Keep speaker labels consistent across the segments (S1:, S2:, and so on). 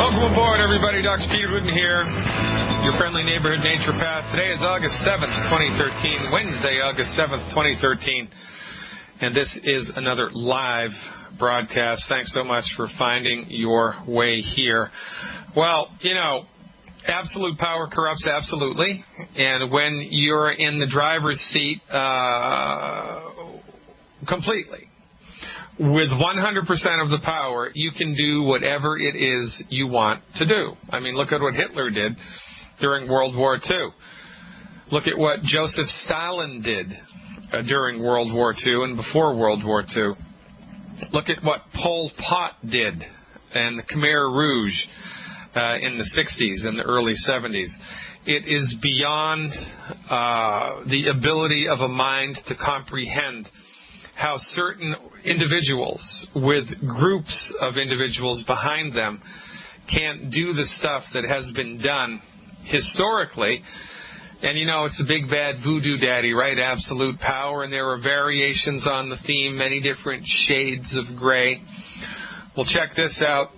S1: Welcome aboard, everybody. Dr. Peter Wooden here, your friendly neighborhood naturopath. Today is August 7th, 2013, Wednesday, August 7th, 2013, and this is another live broadcast. Thanks so much for finding your way here. Well, you know, absolute power corrupts absolutely, and when you're in the driver's seat completely, with 100% of the power, you can do whatever it is you want to do. I mean, look at what Hitler did during World War II. Look at what Joseph Stalin did during World War II and before World War II. Look at what Pol Pot did and the Khmer Rouge in the 60s and the early 70s. It is beyond the ability of a mind to comprehend how certain individuals with groups of individuals behind them can do the stuff that has been done historically. And you know, it's a big bad voodoo daddy, right? Absolute power. And there are variations on the theme, many different shades of gray. Well, check this out.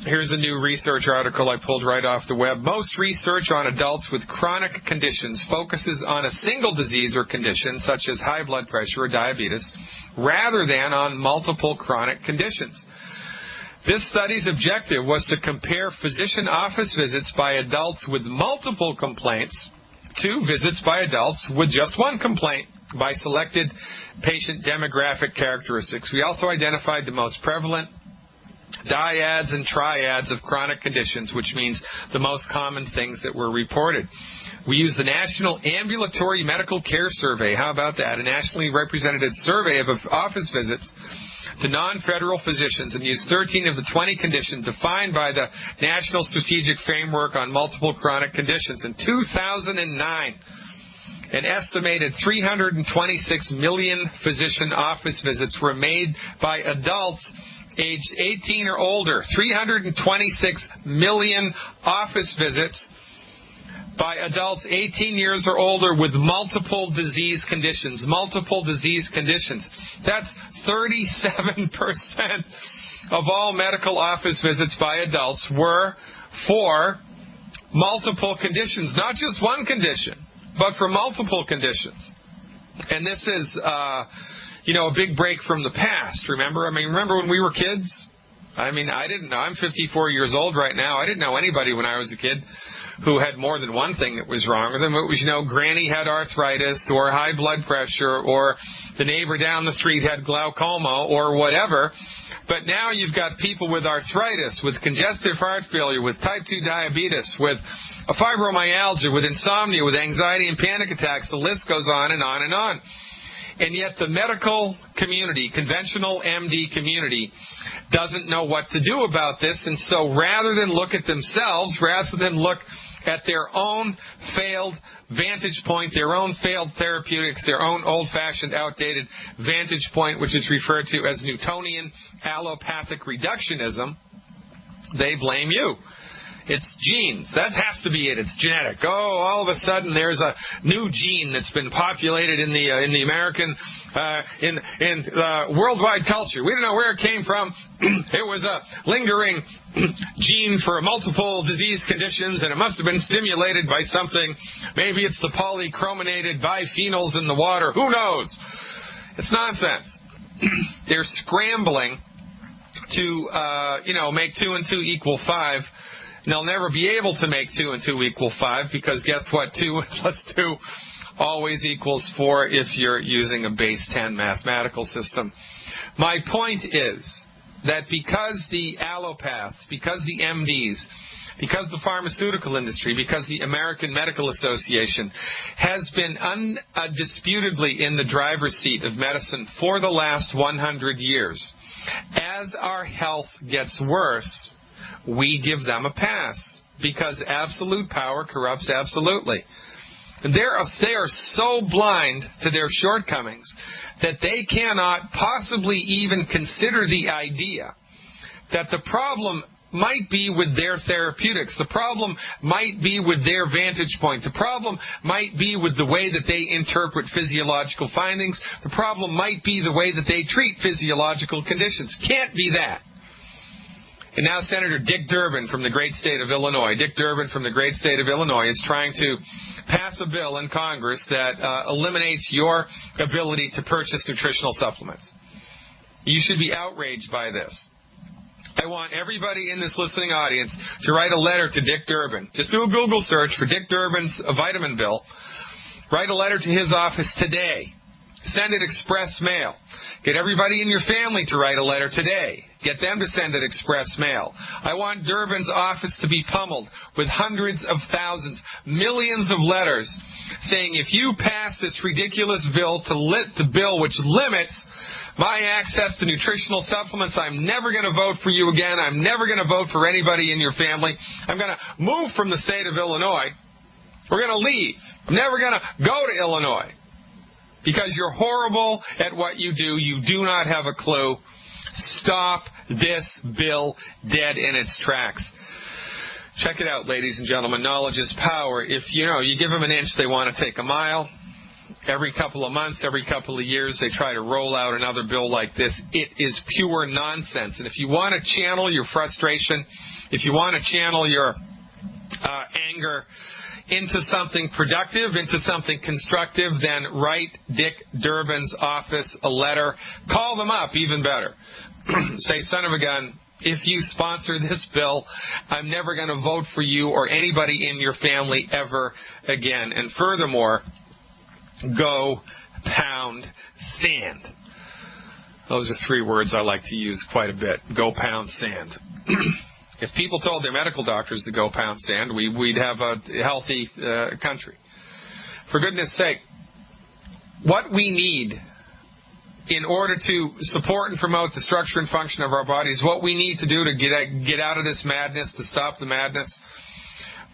S1: Here's a new research article I pulled right off the web. Most research on adults with chronic conditions focuses on a single disease or condition, such as high blood pressure or diabetes, rather than on multiple chronic conditions. This study's objective was to compare physician office visits by adults with multiple complaints to visits by adults with just one complaint by selected patient demographic characteristics. We also identified the most prevalent dyads and triads of chronic conditions, which means the most common things that were reported. We used the National Ambulatory Medical Care Survey. How about that? A nationally representative survey of office visits to non-federal physicians, and used 13 of the 20 conditions defined by the National Strategic Framework on Multiple Chronic Conditions. In 2009, an estimated 326 million physician office visits were made by adults aged 18 or older. 326 million office visits by adults 18 years or older with multiple disease conditions. Multiple disease conditions. That's 37% of all medical office visits by adults were for multiple conditions. Not just one condition, but for multiple conditions. And this is you know, a big break from the past, remember? I mean, remember when we were kids? I mean, I didn't know. I'm 54 years old right now. I didn't know anybody when I was a kid who had more than one thing that was wrong with them. It was, you know, Granny had arthritis or high blood pressure, or the neighbor down the street had glaucoma or whatever. But now you've got people with arthritis, with congestive heart failure, with type 2 diabetes, with fibromyalgia, with insomnia, with anxiety and panic attacks. The list goes on and on and on. And yet the medical community, conventional MD community, doesn't know what to do about this. And so rather than look at themselves, rather than look at their own failed vantage point, their own failed therapeutics, their own old-fashioned, outdated vantage point, which is referred to as Newtonian allopathic reductionism, they blame you. It's genes. That has to be it. It's genetic. Oh, all of a sudden there's a new gene that's been populated in the American in worldwide culture. We don't know where it came from. It was a lingering gene for multiple disease conditions, and it must have been stimulated by something. Maybe it's the polychrominated biphenyls in the water. Who knows? It's nonsense. They're scrambling to you know, make 2 and 2 equal 5. And they'll never be able to make 2 and 2 equal 5, because guess what? 2 plus 2 always equals 4 if you're using a base 10 mathematical system. My point is that because the allopaths, because the MDs, because the pharmaceutical industry, because the American Medical Association has been undisputedly in the driver's seat of medicine for the last 100 years, as our health gets worse, we give them a pass, because absolute power corrupts absolutely. And they are so blind to their shortcomings that they cannot possibly even consider the idea that the problem might be with their therapeutics. The problem might be with their vantage point. The problem might be with the way that they interpret physiological findings. The problem might be the way that they treat physiological conditions. Can't be that. And now Senator Dick Durbin from the great state of Illinois. Dick Durbin from the great state of Illinois is trying to pass a bill in Congress that eliminates your ability to purchase nutritional supplements. You should be outraged by this. I want everybody in this listening audience to write a letter to Dick Durbin. Just do a Google search for Dick Durbin's vitamin bill. Write a letter to his office today. Send it express mail. Get everybody in your family to write a letter today. Get them to send it express mail. I want Durbin's office to be pummeled with hundreds of thousands, millions of letters saying if you pass this ridiculous bill bill which limits my access to nutritional supplements, I'm never going to vote for you again. I'm never going to vote for anybody in your family. I'm going to move from the state of Illinois. We're going to leave. I'm never going to go to Illinois. Because you're horrible at what you do. You do not have a clue. Stop this bill dead in its tracks. Check it out, ladies and gentlemen. Knowledge is power. If you give them an inch, they want to take a mile. Every couple of months, every couple of years, they try to roll out another bill like this. It is pure nonsense. And if you want to channel your frustration, if you want to channel your anger into something productive, into something constructive, then write Dick Durbin's office a letter. Call them up, even better. Say, son of a gun, if you sponsor this bill, I'm never going to vote for you or anybody in your family ever again. And furthermore, go pound sand. Those are 3 words I like to use quite a bit. Go pound sand. If people told their medical doctors to go pound sand, we'd have a healthy country. For goodness sake, what we need in order to support and promote the structure and function of our bodies, what we need to do to get out of this madness, to stop the madness,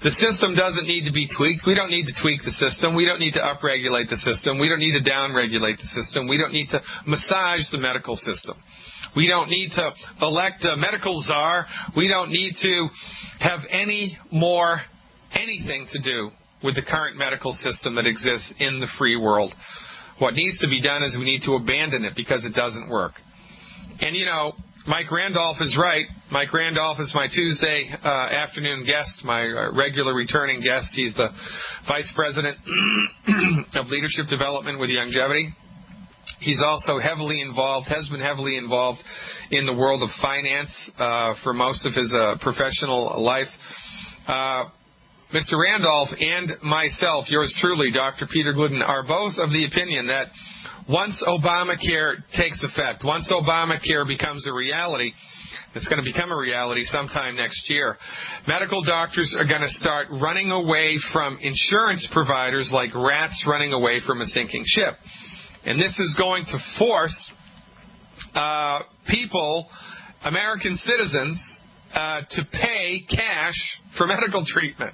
S1: the system doesn't need to be tweaked. We don't need to tweak the system. We don't need to upregulate the system. We don't need to downregulate the system. We don't need to massage the medical system. We don't need to elect a medical czar. We don't need to have anything to do with the current medical system that exists in the free world. What needs to be done is we need to abandon it because it doesn't work. And, Mike Randolph is right. Mike Randolph is my Tuesday afternoon guest, my regular returning guest. He's the Vice President of Leadership Development with Longevity. He's also has been heavily involved in the world of finance for most of his professional life. Mr. Randolph and myself, yours truly, Dr. Peter Glidden, are both of the opinion that once Obamacare takes effect, once Obamacare becomes a reality, it's going to become a reality sometime next year, medical doctors are going to start running away from insurance providers like rats running away from a sinking ship. And this is going to force people, American citizens, to pay cash for medical treatment.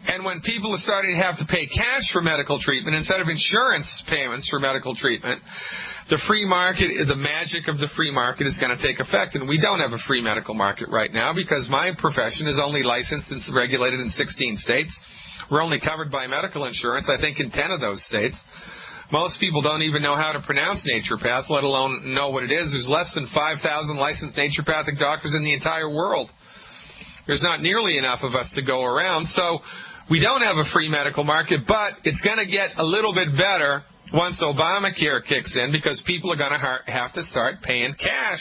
S1: And when people are starting to have to pay cash for medical treatment instead of insurance payments for medical treatment, the free market, the magic of the free market is going to take effect. And we don't have a free medical market right now because my profession is only licensed and regulated in 16 states. We're only covered by medical insurance, I think, in 10 of those states. Most people don't even know how to pronounce naturopath, let alone know what it is. There's less than 5,000 licensed naturopathic doctors in the entire world. There's not nearly enough of us to go around. So we don't have a free medical market, but it's going to get a little bit better once Obamacare kicks in because people are going to have to start paying cash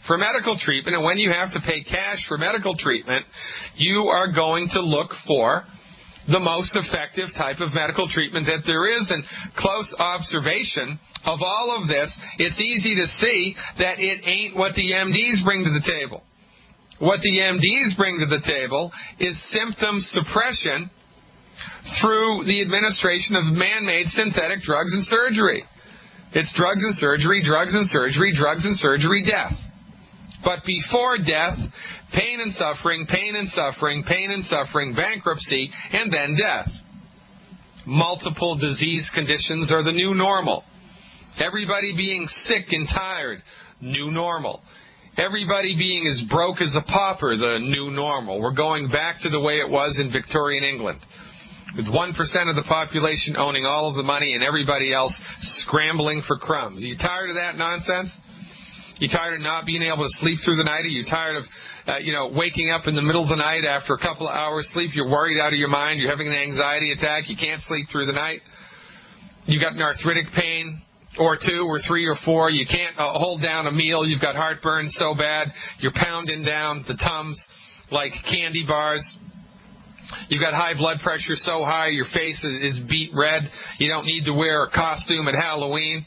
S1: for medical treatment. And when you have to pay cash for medical treatment, you are going to look for the most effective type of medical treatment that there is. And close observation of all of this, it's easy to see that it ain't what the MDs bring to the table. What the MDs bring to the table is symptom suppression through the administration of man-made synthetic drugs and surgery. It's drugs and surgery, drugs and surgery, drugs and surgery, death. But before death, pain and suffering, pain and suffering, pain and suffering, bankruptcy, and then death. Multiple disease conditions are the new normal. Everybody being sick and tired, new normal. Everybody being as broke as a pauper, the new normal. We're going back to the way it was in Victorian England, with 1% of the population owning all of the money and everybody else scrambling for crumbs. Are you tired of that nonsense? You tired of not being able to sleep through the night? Are you tired of, waking up in the middle of the night after a couple of hours sleep? You're worried out of your mind. You're having an anxiety attack. You can't sleep through the night. You got an arthritic pain, or 2 or 3 or 4. You can't hold down a meal. You've got heartburn so bad. You're pounding down the Tums like candy bars. You've got high blood pressure so high your face is beet red. You don't need to wear a costume at Halloween.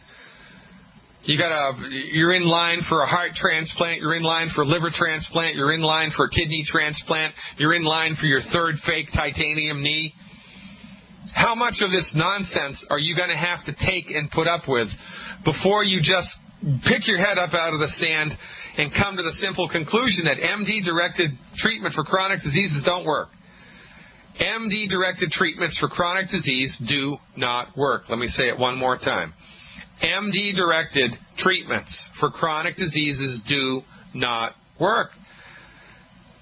S1: You're in line for a heart transplant. You're in line for a liver transplant. You're in line for a kidney transplant. You're in line for your 3rd fake titanium knee. How much of this nonsense are you going to have to take and put up with before you just pick your head up out of the sand and come to the simple conclusion that MD-directed treatment for chronic diseases don't work? MD-directed treatments for chronic disease do not work. Let me say it one more time. MD-directed treatments for chronic diseases do not work.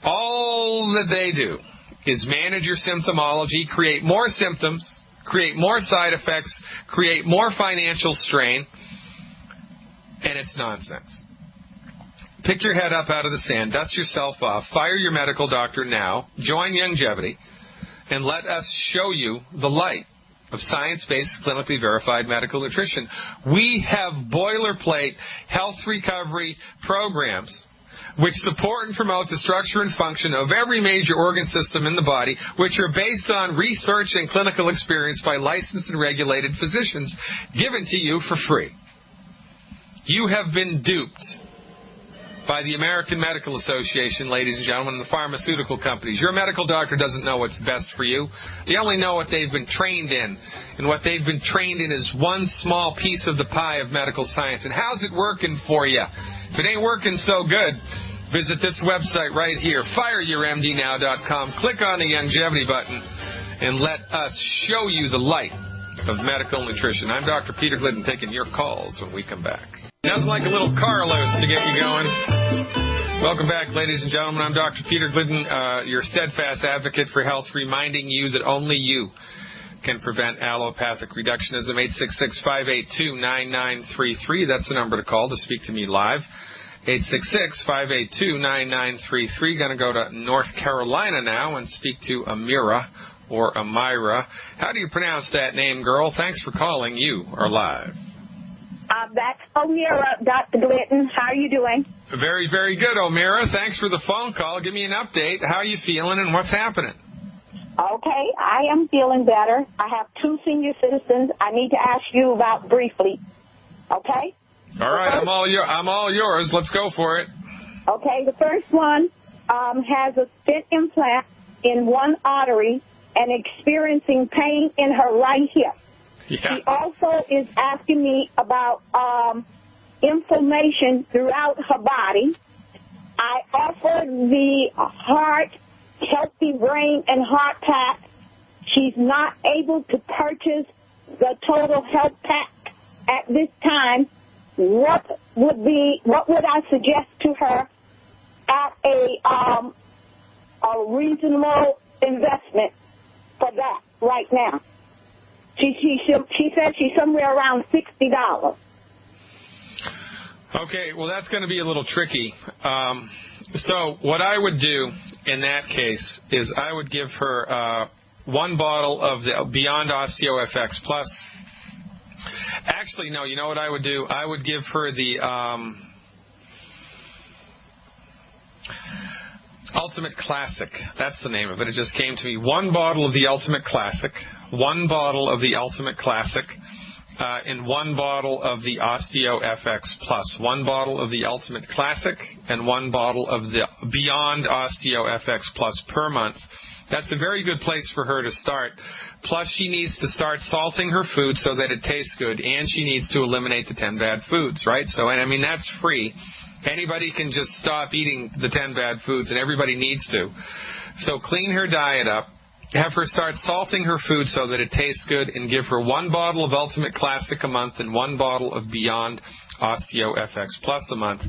S1: All that they do is manage your symptomology, create more symptoms, create more side effects, create more financial strain, and it's nonsense. Pick your head up out of the sand, dust yourself off, fire your medical doctor now, join Longevity, and let us show you the light of science-based, clinically verified medical nutrition. We have boilerplate health recovery programs which support and promote the structure and function of every major organ system in the body, which are based on research and clinical experience by licensed and regulated physicians, given to you for free. You have been duped by the American Medical Association, ladies and gentlemen, and the pharmaceutical companies. Your medical doctor doesn't know what's best for you. They only know what they've been trained in, and what they've been trained in is one small piece of the pie of medical science. And how's it working for you? If it ain't working so good, visit this website right here, fireyourmdnow.com. Click on the Longevity button, and let us show you the light of medical nutrition. I'm Dr. Peter Glidden, taking your calls when we come back. Nothing like a little Carlos to get you going. Welcome back, ladies and gentlemen. I'm Dr. Peter Glidden, your steadfast advocate for health, reminding you that only you can prevent allopathic reductionism. 866-582-9933. That's the number to call to speak to me live. 866-582-9933. Going to go to North Carolina now and speak to Amira or Amira. How do you pronounce that name, girl? Thanks for calling. You are live.
S2: That's O'Meara, Dr. Glidden. How are you doing?
S1: Very, very good, O'Meara. Thanks for the phone call. Give me an update. How are you feeling and what's happening?
S2: Okay, I am feeling better. I have 2 senior citizens I need to ask you about briefly. Okay?
S1: All right, I'm all yours. Let's go for it.
S2: Okay, the first one has a stent implant in one artery and experiencing pain in her right hip.
S1: Yeah.
S2: She also is asking me about inflammation throughout her body. I offered the heart, healthy brain, and heart pack. She's not able to purchase the total health pack at this time. What would I suggest to her at a reasonable investment for that right now? She said she's somewhere around $60.
S1: Okay, well, that's going to be a little tricky. So what I would do in that case is I would give her 1 bottle of the Beyond Osteo FX Plus. Actually, no, you know what I would do? I would give her the Ultimate Classic. That's the name of it. It just came to me. 1 bottle of the Ultimate Classic, 1 bottle of the Ultimate Classic, and 1 bottle of the Osteo FX Plus. 1 bottle of the Ultimate Classic and 1 bottle of the Beyond Osteo FX Plus per month. That's a very good place for her to start. Plus, she needs to start salting her food so that it tastes good, and she needs to eliminate the 10 bad foods, right? So, and I mean, that's free. Anybody can just stop eating the 10 bad foods, and everybody needs to. So clean her diet up. Have her start salting her food so that it tastes good, and give her 1 bottle of Ultimate Classic a month and 1 bottle of Beyond Osteo FX Plus a month.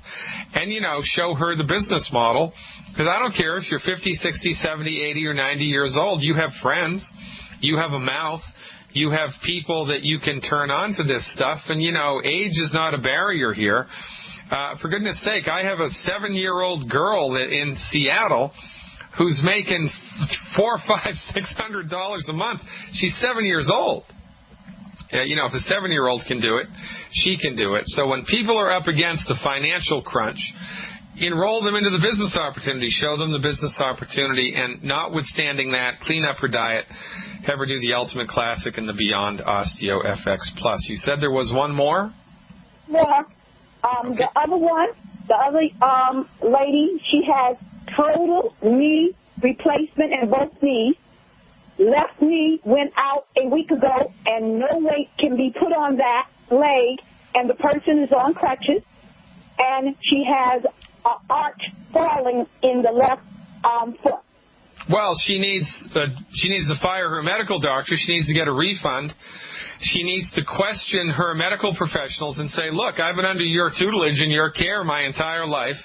S1: And, show her the business model, because I don't care if you're 50, 60, 70, 80, or 90 years old. You have friends. You have a mouth. You have people that you can turn on to this stuff. And, age is not a barrier here. For goodness sake, I have a 7-year-old girl in Seattle who's making $400, $500, $600 a month. She's 7 years old. You know, if a 7-year-old can do it, she can do it. So when people are up against a financial crunch, enroll them into the business opportunity. Show them the business opportunity, and notwithstanding that, clean up her diet. Have her do the Ultimate Classic and the Beyond Osteo FX Plus. You said there was one more?
S2: Yeah.
S1: Okay.
S2: The other lady, she has total knee replacement in both knees. Left knee went out a week ago, and no weight can be put on that leg, and the person is on crutches, and she has an arch falling in the left foot.
S1: Well, she needs to fire her medical doctor. She needs to get a refund. She needs to question her medical professionals and say, look, I've been under your tutelage and your care my entire life.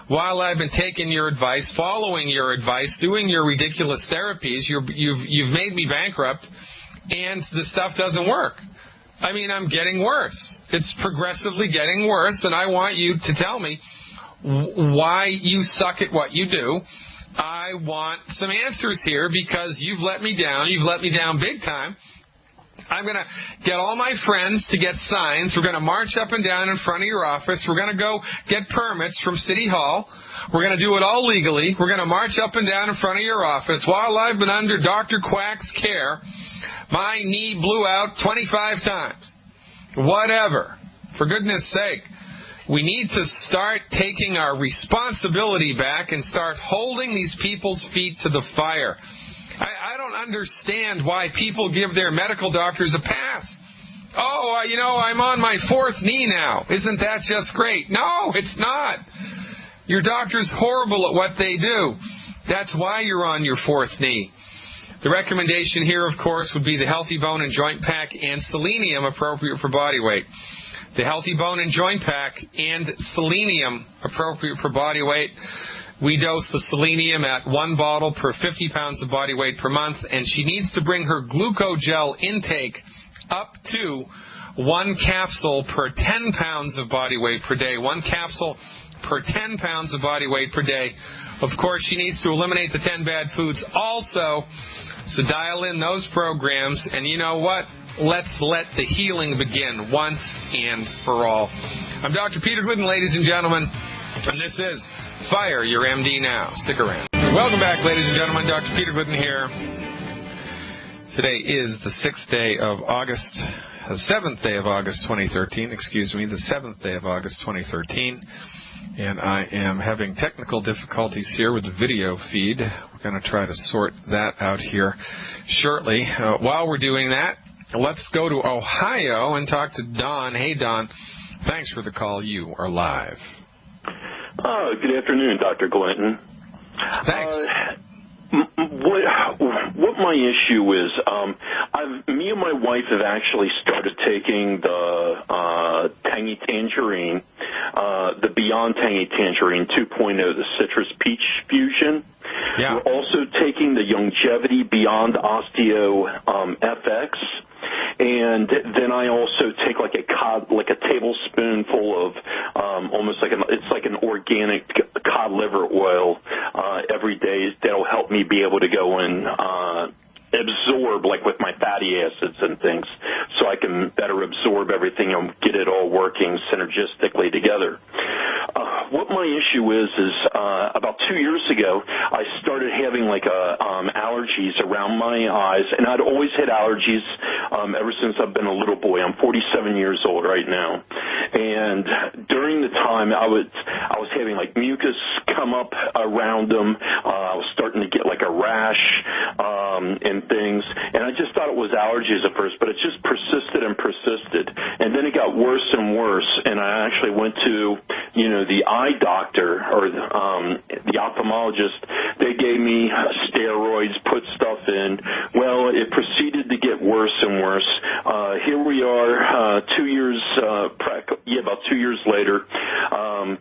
S1: While I've been taking your advice, following your advice, doing your ridiculous therapies, you've made me bankrupt, and the stuff doesn't work. I mean, I'm getting worse. It's progressively getting worse, and I want you to tell me why you suck at what you do. I want some answers here because you've let me down. You've let me down big time. I'm going to get all my friends to get signs. We're going to march up and down in front of your office. We're going to go get permits from City Hall. We're going to do it all legally. We're going to march up and down in front of your office. While I've been under Dr. Quack's care, my knee blew out 25 times. Whatever. For goodness sake, we need to start taking our responsibility back and start holding these people's feet to the fire. I don't understand why people give their medical doctors a pass. Oh, I'm on my 4th knee now. Isn't that just great? No, it's not. Your doctor's horrible at what they do. That's why you're on your 4th knee. The recommendation here, of course, would be the Healthy Bone and Joint Pack and Selenium, appropriate for body weight. The Healthy Bone and Joint Pack and Selenium, appropriate for body weight. We dose the selenium at 1 bottle per 50 pounds of body weight per month, and she needs to bring her glucogel intake up to 1 capsule per 10 pounds of body weight per day. 1 capsule per 10 pounds of body weight per day. Of course, she needs to eliminate the 10 bad foods also, so dial in those programs, and you know what? Let's let the healing begin once and for all. I'm Dr. Peter Glidden, ladies and gentlemen, and this is Fire Your MD Now. Stick around. Welcome back, ladies and gentlemen. Dr. Peter Glidden here. Today is the 7th day of August 2013. The 7th day of August 2013. And I am having technical difficulties here with the video feed. We're going to try to sort that out here shortly. While we're doing that, let's go to Ohio and talk to Don. Hey, Don. Thanks for the call. You are live.
S3: Good afternoon, Dr. Glidden.
S1: Thanks.
S3: What my issue is, me and my wife have actually started taking the Tangy Tangerine, the Beyond Tangy Tangerine 2.0, the Citrus Peach Fusion.
S1: Yeah.
S3: We're also taking the Longevity Beyond Osteo FX. And then I also take like a tablespoonful of almost like it's like an organic cod liver oil every day that'll help me be able to go and absorb, like with my fatty acids and things, so I can better absorb everything and get it all working synergistically together. What my issue is about 2 years ago, I started having like allergies around my eyes, and I'd always had allergies ever since I've been a little boy. I'm 47 years old right now, and during the time I was having like mucus come up around them. I was starting to get like a rash and things, and I just thought it was allergies at first, but it just persisted and persisted, and then it got worse and worse, and I actually went to the eye doctor or the ophthalmologist. They gave me steroids, put stuff in. Well, it proceeded to get worse and worse. Here we are, 2 years, about 2 years later,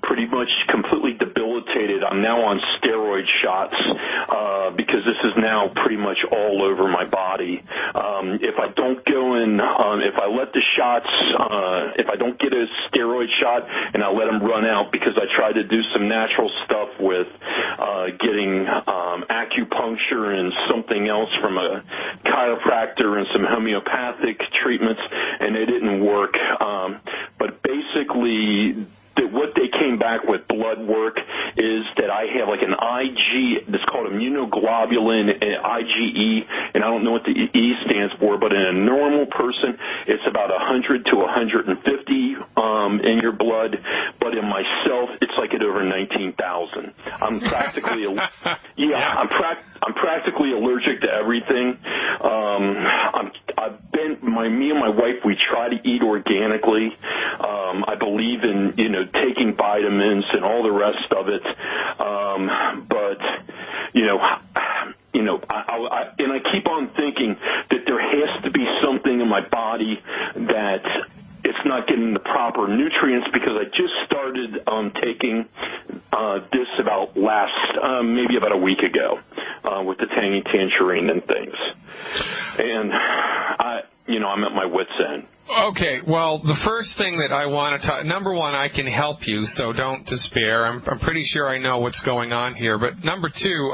S3: pretty much completely debilitated rehabilitated. I'm now on steroid shots because this is now pretty much all over my body. If I don't go in, if I let the shots, if I don't get a steroid shot and I let them run out, because I try to do some natural stuff with getting acupuncture and something else from a chiropractor and some homeopathic treatments, and they didn't work. But basically, what they came back with blood work is that I have like an IG, it's called immunoglobulin, IgE, and I don't know what the E stands for, but in a normal person, it's about 100 to 150 in your blood, but in myself, it's like at over 19,000. I'm practically, I'm practically allergic to everything. Me and my wife, we try to eat organically. I believe in, taking vitamins and all the rest of it. But, and I keep on thinking that there has to be something in my body that it's not getting the proper nutrients, because I just started taking this about maybe about a week ago with the tangy tangerine and things. And I'm at my wit's end.
S1: Okay, well, the first thing that I want to talk, number one, I can help you, so don't despair. I'm pretty sure I know what's going on here. But number two,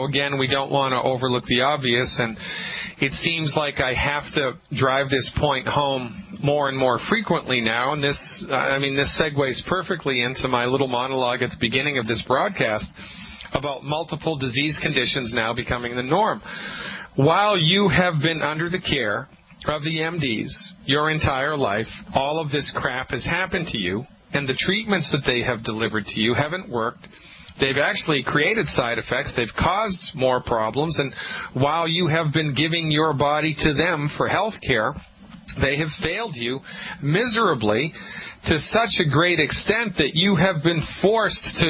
S1: again, we don't want to overlook the obvious, and it seems like I have to drive this point home more and more frequently now, and this segues perfectly into my little monologue at the beginning of this broadcast about multiple disease conditions now becoming the norm. While you have been under the care of the MDs your entire life, all of this crap has happened to you, and the treatments that they have delivered to you haven't worked. They've actually created side effects. They've caused more problems, and while you have been giving your body to them for health care, they have failed you miserably to such a great extent that you have been forced to,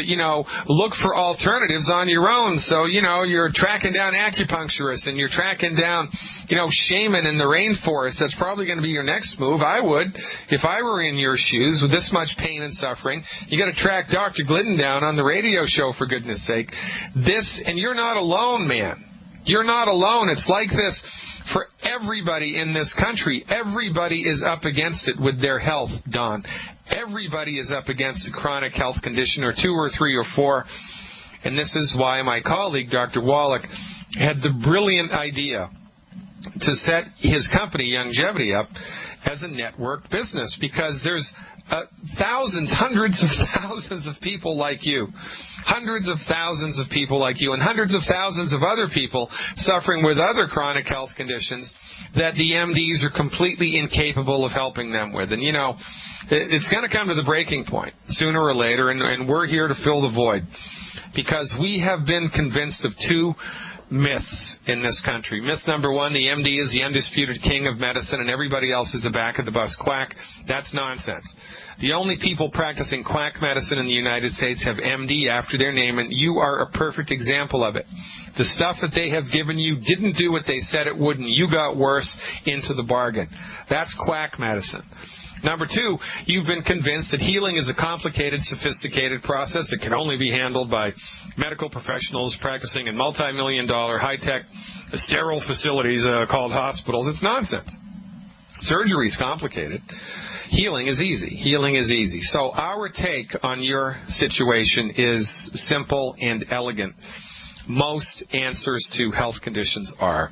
S1: look for alternatives on your own. So, you're tracking down acupuncturists and you're tracking down, shaman in the rainforest. That's probably going to be your next move. I would, if I were in your shoes with this much pain and suffering. You got to track Dr. Glidden down on the radio show, for goodness sake. And you're not alone, man. You're not alone. It's like this for everybody in this country. Everybody is up against it with their health, Don. Everybody is up against a chronic health condition, or two or three or four. And this is why my colleague, Dr. Wallach, had the brilliant idea to set his company, Longevity, up as a network business, because there's thousands, hundreds of thousands of people like you, hundreds of thousands of people like you, and hundreds of thousands of other people suffering with other chronic health conditions that the MDs are completely incapable of helping them with. And, it's going to come to the breaking point sooner or later, and we're here to fill the void, because we have been convinced of two myths in this country. Myth number one, the MD is the undisputed king of medicine and everybody else is a back-of-the-bus quack. That's nonsense. The only people practicing quack medicine in the United States have MD after their name, and you are a perfect example of it. The stuff that they have given you didn't do what they said it would, and you got worse into the bargain. That's quack medicine. Number two, you've been convinced that healing is a complicated, sophisticated process that can only be handled by medical professionals practicing in multi-million-dollar, high-tech, sterile facilities called hospitals. It's nonsense. Surgery is complicated. Healing is easy. Healing is easy. So our take on your situation is simple and elegant. Most answers to health conditions are.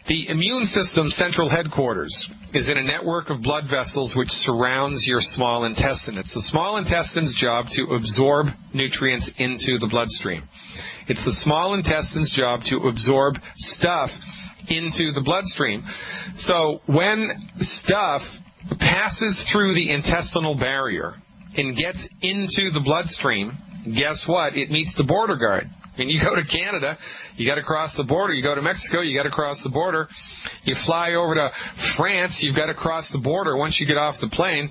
S1: The immune system central headquarters is in a network of blood vessels which surrounds your small intestine. It's the small intestine's job to absorb nutrients into the bloodstream. It's the small intestine's job to absorb stuff into the bloodstream. So when stuff passes through the intestinal barrier and gets into the bloodstream, guess what? It meets the border guard. When you go to Canada, you got to cross the border. You go to Mexico, you got to cross the border. You fly over to France, you've got to cross the border once you get off the plane.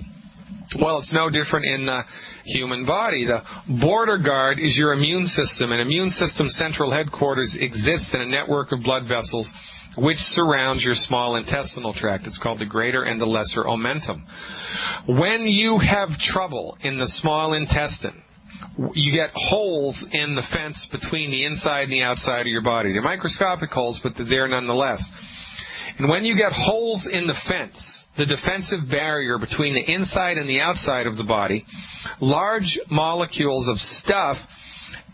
S1: Well, it's no different in the human body. The border guard is your immune system, and immune system central headquarters exists in a network of blood vessels which surrounds your small intestinal tract. It's called the greater and the lesser omentum. When you have trouble in the small intestine, you get holes in the fence between the inside and the outside of your body. They're microscopic holes, but they're there nonetheless. And when you get holes in the fence, the defensive barrier between the inside and the outside of the body, large molecules of stuff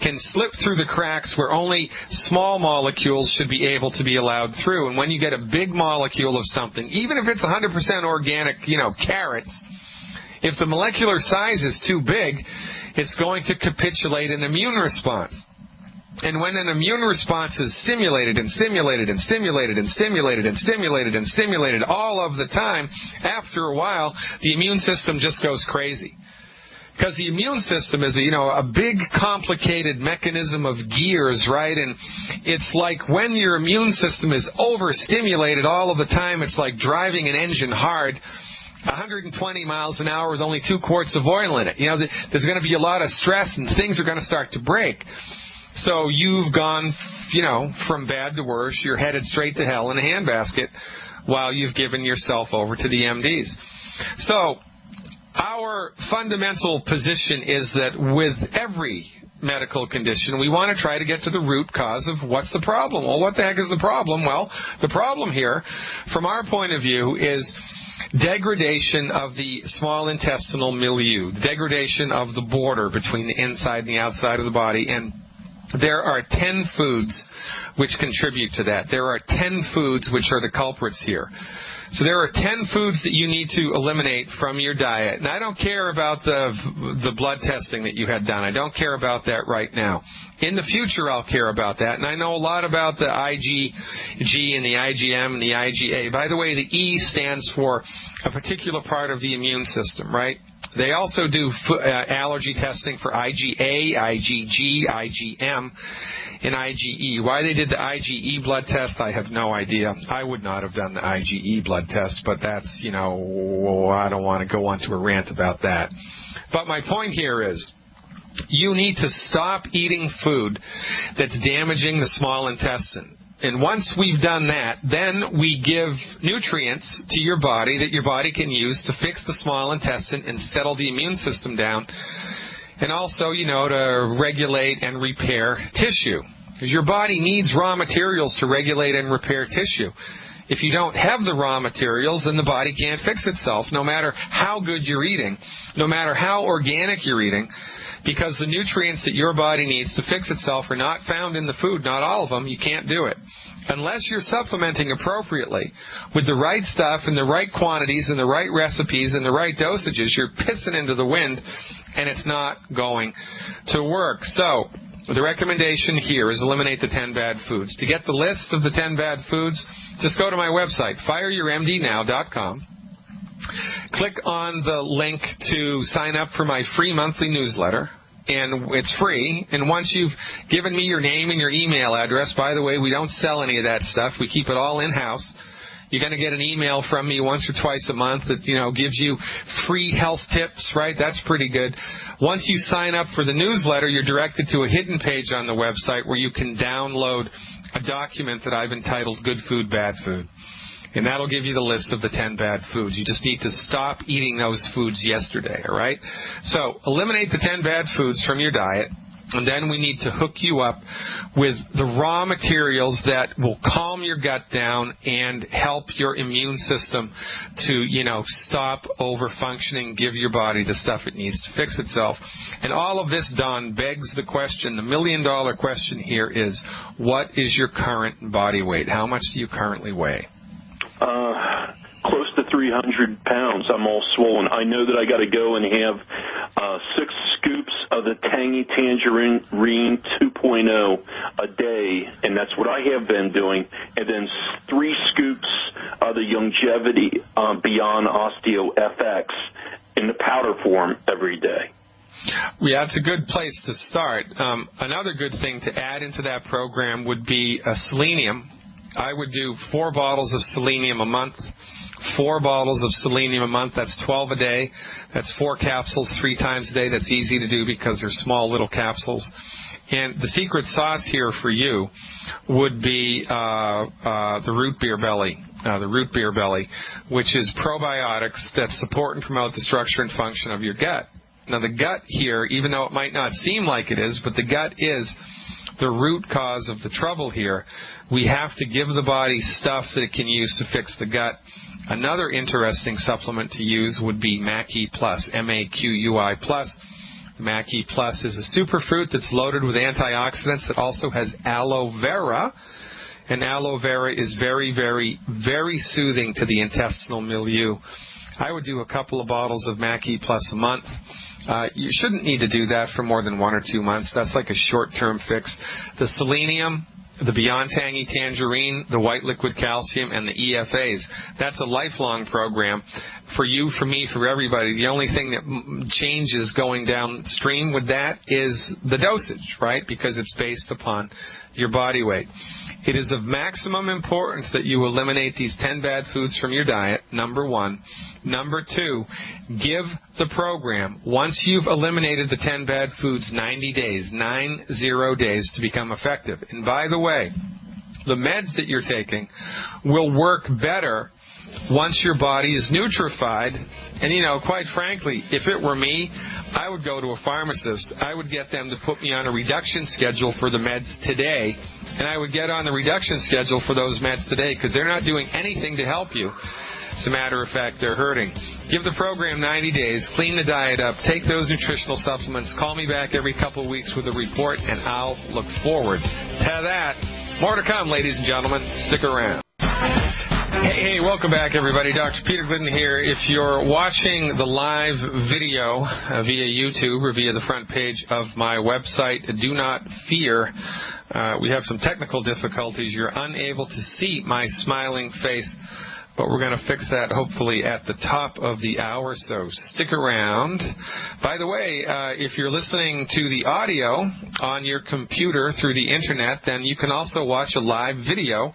S1: can slip through the cracks where only small molecules should be able to be allowed through. And when you get a big molecule of something, even if it's 100% organic, carrots, if the molecular size is too big, it's going to capitulate an immune response. And when an immune response is stimulated and stimulated and stimulated and stimulated and stimulated and stimulated all of the time, after a while, the immune system just goes crazy. Because the immune system is, a big, complicated mechanism of gears, right? And it's like when your immune system is overstimulated all of the time, it's like driving an engine hard, 120 miles an hour with only 2 quarts of oil in it. There's going to be a lot of stress and things are going to start to break. So you've gone, from bad to worse. You're headed straight to hell in a handbasket while you've given yourself over to the MDs. So our fundamental position is that with every medical condition, we want to try to get to the root cause of what's the problem. Well, what the heck is the problem? Well, the problem here, from our point of view, is degradation of the small intestinal milieu, degradation of the border between the inside and the outside of the body. And there are 10 foods which contribute to that. There are 10 foods which are the culprits here. So there are 10 foods that you need to eliminate from your diet. And I don't care about the blood testing that you had done. I don't care about that right now. In the future, I'll care about that. And I know a lot about the IgG and the IgM and the IgA. By the way, the E stands for a particular part of the immune system, right? They also do allergy testing for IgA, IgG, IgM, and IgE. Why they did the IgE blood test, I have no idea. I would not have done the IgE blood test, but that's, I don't want to go on to a rant about that. But my point here is, you need to stop eating food that's damaging the small intestine. And once we've done that, then we give nutrients to your body that your body can use to fix the small intestine and settle the immune system down. And also, to regulate and repair tissue. Because your body needs raw materials to regulate and repair tissue. If you don't have the raw materials, then the body can't fix itself, no matter how good you're eating, no matter how organic you're eating. Because the nutrients that your body needs to fix itself are not found in the food, not all of them. You can't do it. Unless you're supplementing appropriately with the right stuff and the right quantities and the right recipes and the right dosages, you're pissing into the wind, and it's not going to work. So the recommendation here is eliminate the 10 bad foods. To get the list of the 10 bad foods, just go to my website, fireyourmdnow.com. Click on the link to sign up for my free monthly newsletter, and it's free. And once you've given me your name and your email address, by the way, we don't sell any of that stuff. We keep it all in-house. You're going to get an email from me once or twice a month that, gives you free health tips, right? That's pretty good. Once you sign up for the newsletter, you're directed to a hidden page on the website where you can download a document that I've entitled Good Food, Bad Food. And that'll give you the list of the 10 bad foods. You just need to stop eating those foods yesterday, all right? So eliminate the 10 bad foods from your diet, and then we need to hook you up with the raw materials that will calm your gut down and help your immune system to, stop over-functioning, give your body the stuff it needs to fix itself. And all of this done begs the question, the million-dollar question here is, what is your current body weight? How much do you currently weigh?
S3: Close to 300 pounds. I'm all swollen. I know that I got to go and have 6 scoops of the Tangy Tangerine 2.0 a day, and that's what I have been doing, and then 3 scoops of the Longevity Beyond Osteo FX in the powder form every day.
S1: Yeah, it's a good place to start. Another good thing to add into that program would be selenium. I would do 4 bottles of selenium a month. 4 bottles of selenium a month, that's 12 a day. That's 4 capsules 3 times a day. That's easy to do because they're small little capsules. And the secret sauce here for you would be the root beer belly, which is probiotics that support and promote the structure and function of your gut. Now, the gut here, even though it might not seem like it is, but the gut is the root cause of the trouble here. We have to give the body stuff that it can use to fix the gut. Another interesting supplement to use would be Maquis Plus, M-A-Q-U-I Plus. Maquis Plus is a superfruit that's loaded with antioxidants that also has aloe vera. And aloe vera is very, very, very soothing to the intestinal milieu. I would do a couple of bottles of Maquis Plus a month. You shouldn't need to do that for more than 1 or 2 months. That's like a short-term fix. The selenium, the Beyond Tangy Tangerine, the white liquid calcium, and the EFAs. That's a lifelong program for you, for me, for everybody. The only thing that changes going downstream with that is the dosage, right? Because it's based upon your body weight. It is of maximum importance that you eliminate these 10 bad foods from your diet, number 1. Number 2, give the program, once you've eliminated the 10 bad foods, 90 days, 90 days to become effective. And by the way, the meds that you're taking will work better once your body is nutrified. And, you know, quite frankly, if it were me, I would go to a pharmacist. I would get them to put me on a reduction schedule for the meds today, and I would get on the reduction schedule for those meds today because they're not doing anything to help you. As a matter of fact, they're hurting. Give the program 90 days, clean the diet up, take those nutritional supplements, call me back every couple of weeks with a report, and I'll look forward to that. More to come, ladies and gentlemen. Stick around. Hey, welcome back, everybody. Dr. Peter Glidden here. If you're watching the live video via YouTube or via the front page of my website, do not fear. We have some technical difficulties. You're unable to see my smiling face, but we're going to fix that hopefully at the top of the hour, so stick around. By the way, if you're listening to the audio on your computer through the internet, then you can also watch a live video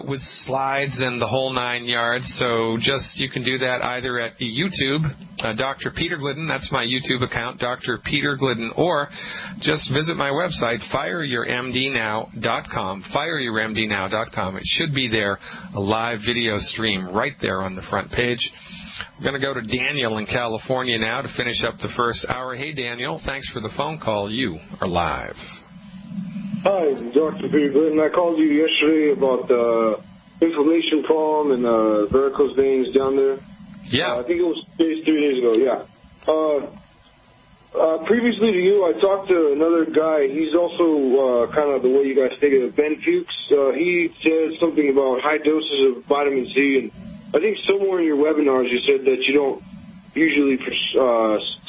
S1: with slides and the whole 9 yards. So you can do that either at YouTube, Dr. Peter Glidden, that's my YouTube account, Dr. Peter Glidden, or just visit my website, fireyourmdnow.com, fireyourmdnow.com. It should be there, a live video stream right there on the front page. We're going to go to Daniel in California now to finish up the first hour. Hey, Daniel, thanks for the phone call. You are live.
S4: Hi, Dr. Peter Glidden. I called you yesterday about the inflammation problem and varicose veins down there.
S1: Yeah.
S4: I think it was 3 days ago, yeah. Previously to you, I talked to another guy. He's also kind of the way you guys think of Ben Fuchs. He said something about high doses of vitamin C, and I think somewhere in your webinars you said that you don't usually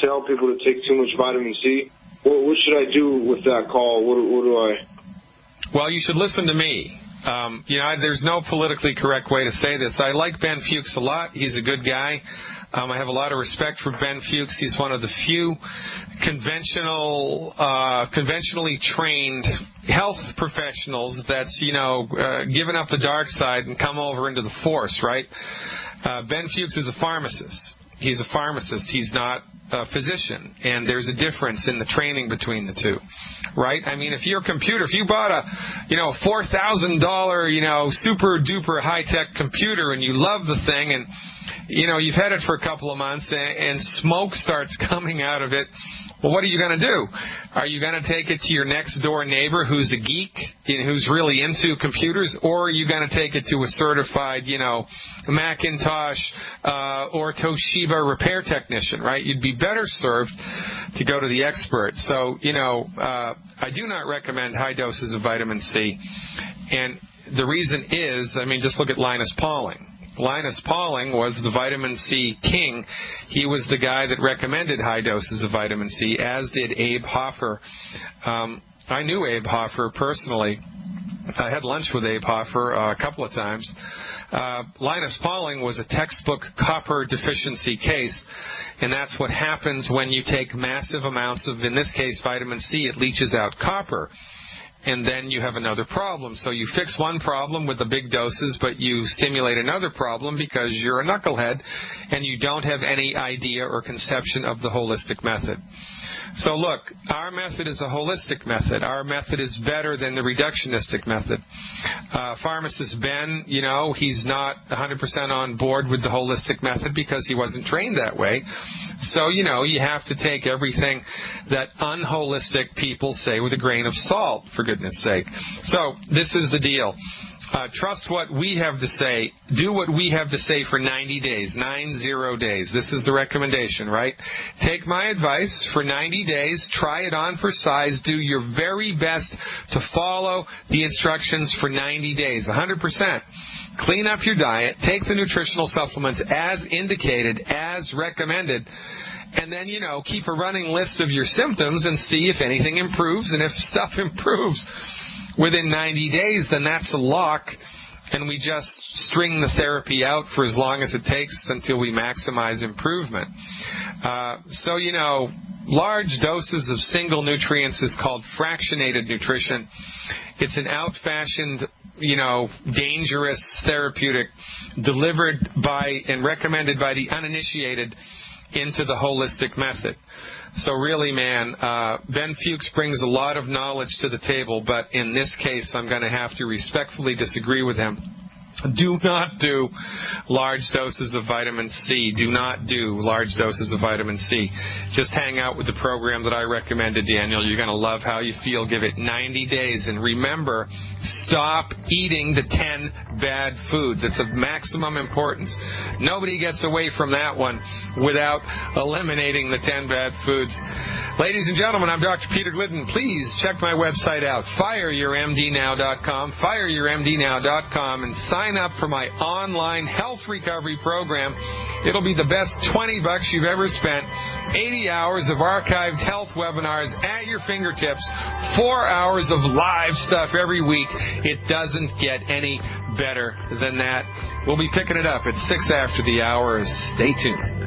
S4: tell people to take too much vitamin C. Well, what should I do with that call? What do I...
S1: Well, you should listen to me. There's no politically correct way to say this. I like Ben Fuchs a lot. He's a good guy. I have a lot of respect for Ben Fuchs. He's one of the few conventionally trained health professionals that's, given up the dark side and come over into the force, right? Ben Fuchs is a pharmacist. He's a pharmacist. He's not a physician, and there's a difference in the training between the two, right? I mean, if you bought a, $4,000, super duper high tech computer, and you love the thing, and you've had it for a couple of months, and smoke starts coming out of it. Well, what are you going to do? Are you going to take it to your next door neighbor who's a geek, who's really into computers, or are you going to take it to a certified, Macintosh or Toshiba repair technician, right? You'd be better served to go to the expert. So, I do not recommend high doses of vitamin C. And the reason is, just look at Linus Pauling. Linus Pauling was the vitamin C king. He was the guy that recommended high doses of vitamin C, as did Abe Hoffer. I knew Abe Hoffer personally. I had lunch with Abe Hoffer a couple of times. Linus Pauling was a textbook copper deficiency case, and that's what happens when you take massive amounts of, in this case, vitamin C. It leaches out copper. And then you have another problem. So you fix one problem with the big doses, but you stimulate another problem because you're a knucklehead and you don't have any idea or conception of the holistic method. So look, our method is a holistic method. Our method is better than the reductionistic method. Pharmacist Ben, he's not 100% on board with the holistic method because he wasn't trained that way. So, you have to take everything that unholistic people say with a grain of salt, for goodness sake. So this is the deal. Trust what we have to say. Do what we have to say for 90 days, 90 days. This is the recommendation, right? Take my advice for 90 days. Try it on for size. Do your very best to follow the instructions for 90 days, 100%. Clean up your diet. Take the nutritional supplements as indicated, as recommended. And then, keep a running list of your symptoms and see if anything improves. And if stuff improves within 90 days, then that's a lock, and we just string the therapy out for as long as it takes until we maximize improvement. So, large doses of single nutrients is called fractionated nutrition. It's an out-fashioned, dangerous therapeutic delivered by and recommended by the uninitiated into the holistic method. So really, man, Ben Fuchs brings a lot of knowledge to the table, but in this case, I'm going to have to respectfully disagree with him. Do not do large doses of vitamin C. Do not do large doses of vitamin C. Just hang out with the program that I recommended, Daniel. You're going to love how you feel. Give it 90 days. And remember, stop eating the 10 bad foods. It's of maximum importance. Nobody gets away from that one without eliminating the 10 bad foods. Ladies and gentlemen, I'm Dr. Peter Glidden. Please check my website out, fireyourmdnow.com, fireyourmdnow.com, and sign up for my online health recovery program. It'll be the best $20 you've ever spent. 80 hours of archived health webinars at your fingertips, 4 hours of live stuff every week. It doesn't get any better than that. We'll be picking it up at 6 after the hour. Stay tuned.